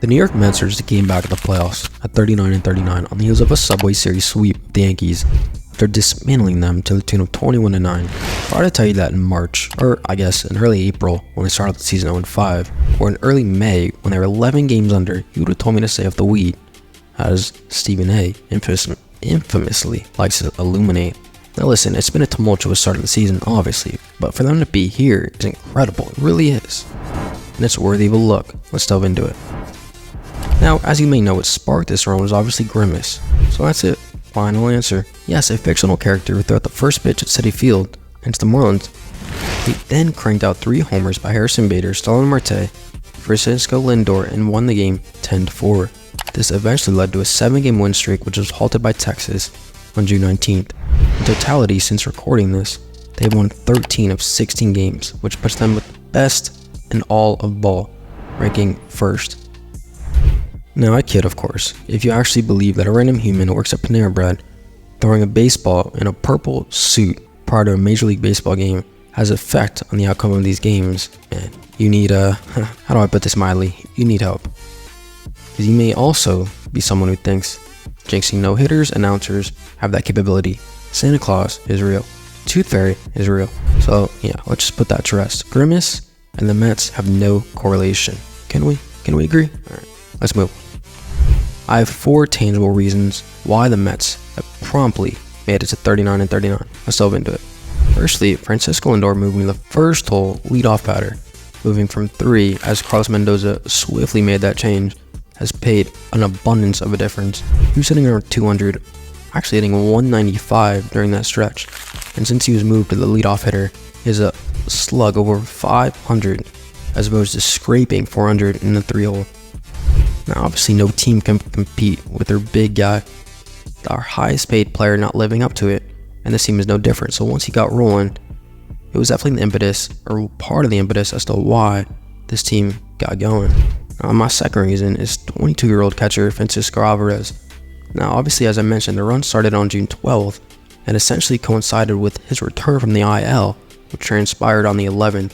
The New York Mets are just a game back at the playoffs at 39-39 on the heels of a Subway Series sweep of the Yankees after dismantling them to the tune of 21-9. If I were to tell you that in March, or I guess in early April when they started the season 0-5, or in early May when they were 11 games under, you would have told me to stay off the weed, as Stephen A. infamously likes to illuminate. Now listen, it's been a tumultuous start of the season, obviously, but for them to be here is incredible. It really is. And it's worthy of a look. Let's delve into it. Now, as you may know, what sparked this run was obviously Grimace. So that's it. Final answer. Yes, a fictional character who threw out the first pitch at Citi Field against the Marlins. He then cranked out 3 homers by Harrison Bader, Starlin Marte, Francisco Lindor, and won the game 10-4. This eventually led to a 7-game win streak, which was halted by Texas on June 19th. In totality, since recording this, they've won 13 of 16 games, which puts them with the best in all of ball, ranking first. Now, I kid, of course. If you actually believe that a random human who works at Panera Bread throwing a baseball in a purple suit prior to a Major League Baseball game has effect on the outcome of these games, and you need how do I put this mildly? You need help. Because you may also be someone who thinks jinxing no-hitters announcers have that capability. Santa Claus is real. Tooth Fairy is real. So yeah, let's just put that to rest. Grimace and the Mets have no correlation. Can we agree? Alright, let's move. I have 4 tangible reasons why the Mets have promptly made it to 39-39. Let's delve into it. Firstly, Francisco Lindor moving the first hole leadoff batter, moving from 3 as Carlos Mendoza swiftly made that change, has paid an abundance of a difference. He was hitting around 200, actually hitting 195 during that stretch, and since he was moved to the leadoff hitter, he has a slug over 500 as opposed to scraping 400 in the 3-hole. Now, obviously, no team can compete with their big guy, our highest paid player not living up to it, and this team is no different. So once he got rolling, it was definitely the impetus, or part of the impetus as to why this team got going. Now, my second reason is 22-year-old catcher Francisco Alvarez. Now, obviously, as I mentioned, the run started on June 12th and essentially coincided with his return from the IL, which transpired on the 11th.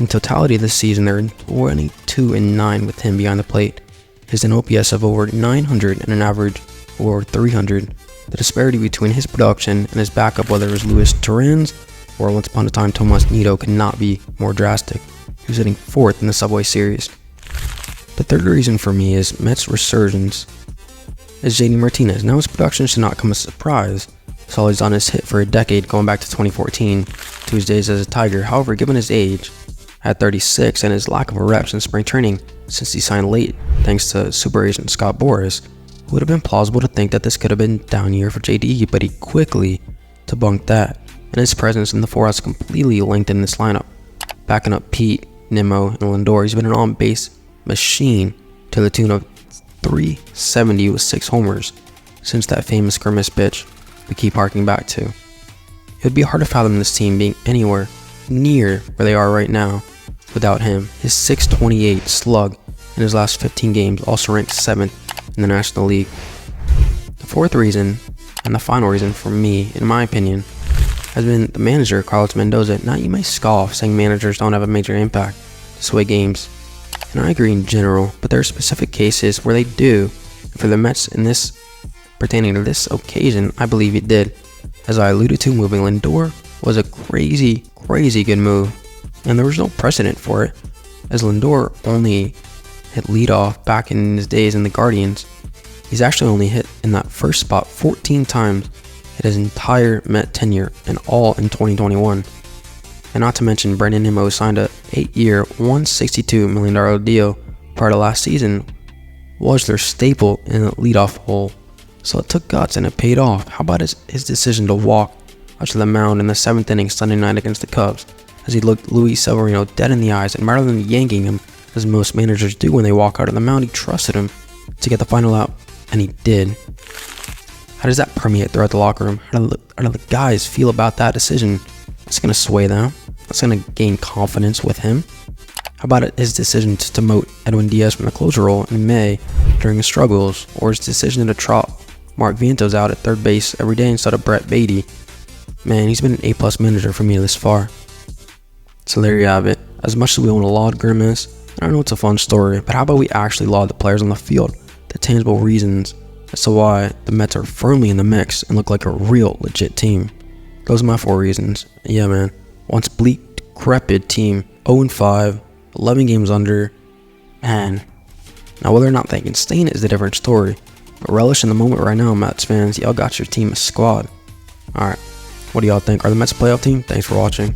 In totality this season, they're 22-9 with him behind the plate. His an OPS of over 900 and an average of over 300. The disparity between his production and his backup, whether it was Luis Torrens or once upon a time Tomas Nido, could not be more drastic. He was hitting 4th in the Subway Series. The third reason for me is Mets' resurgence is JD Martinez. Now his production should not come as a surprise. So he's on his hit for a decade going back to 2014 to his days as a Tiger. However, given his age at 36 and his lack of reps in spring training since he signed late thanks to super agent Scott Boras, it would have been plausible to think that this could have been a down year for JD, but he quickly debunked that, and his presence in the 4 has completely lengthened this lineup. Backing up Pete, Nimmo, and Lindor, he's been an on-base machine to the tune of 370 with 6 homers since that famous Grimace pitch we keep harking back to. It would be hard to fathom this team being anywhere near where they are right now without him. His .628 slug in his last 15 games also ranks 7th in the National League. The fourth reason, and the final reason for me, in my opinion, has been the manager, Carlos Mendoza. Now, you may scoff saying managers don't have a major impact to sway games, and I agree in general, but there are specific cases where they do. And for the Mets in this, pertaining to this occasion, I believe it did. As I alluded to, moving Lindor was a crazy good move, and there was no precedent for it, as Lindor only hit leadoff back in his days in the Guardians. He's actually only hit in that first spot 14 times in his entire Met tenure, and all in 2021. And not to mention, Brandon Nimmo signed a 8-year, $162 million deal prior to last season, was their staple in the leadoff hole. So it took guts and it paid off. How about his decision to walk out to the mound in the 7th inning Sunday night against the Cubs, as he looked Luis Severino dead in the eyes, and rather than yanking him, as most managers do when they walk out of the mound, he trusted him to get the final out, and he did. How does that permeate throughout the locker room? How do the guys feel about that decision? It's going to sway them. It's going to gain confidence with him. How about his decision to demote Edwin Diaz from the closer role in May during his struggles, or his decision to trot Mark Vientos out at third base every day instead of Brett Beatty? Man, he's been an A+ manager for me this far. So there you have it. As much as we want to laud Grimace, I know it's a fun story, but how about we actually laud the players on the field, the tangible reasons as to why the Mets are firmly in the mix and look like a real legit team. Those are my 4 reasons. Yeah, man. Once bleak, decrepit team, 0-5, 11 games under, man. Now, whether or not they can sustain it is a different story. But relish in the moment right now, Mets fans. Y'all got your team a squad. Alright, what do y'all think? Are the Mets a playoff team? Thanks for watching.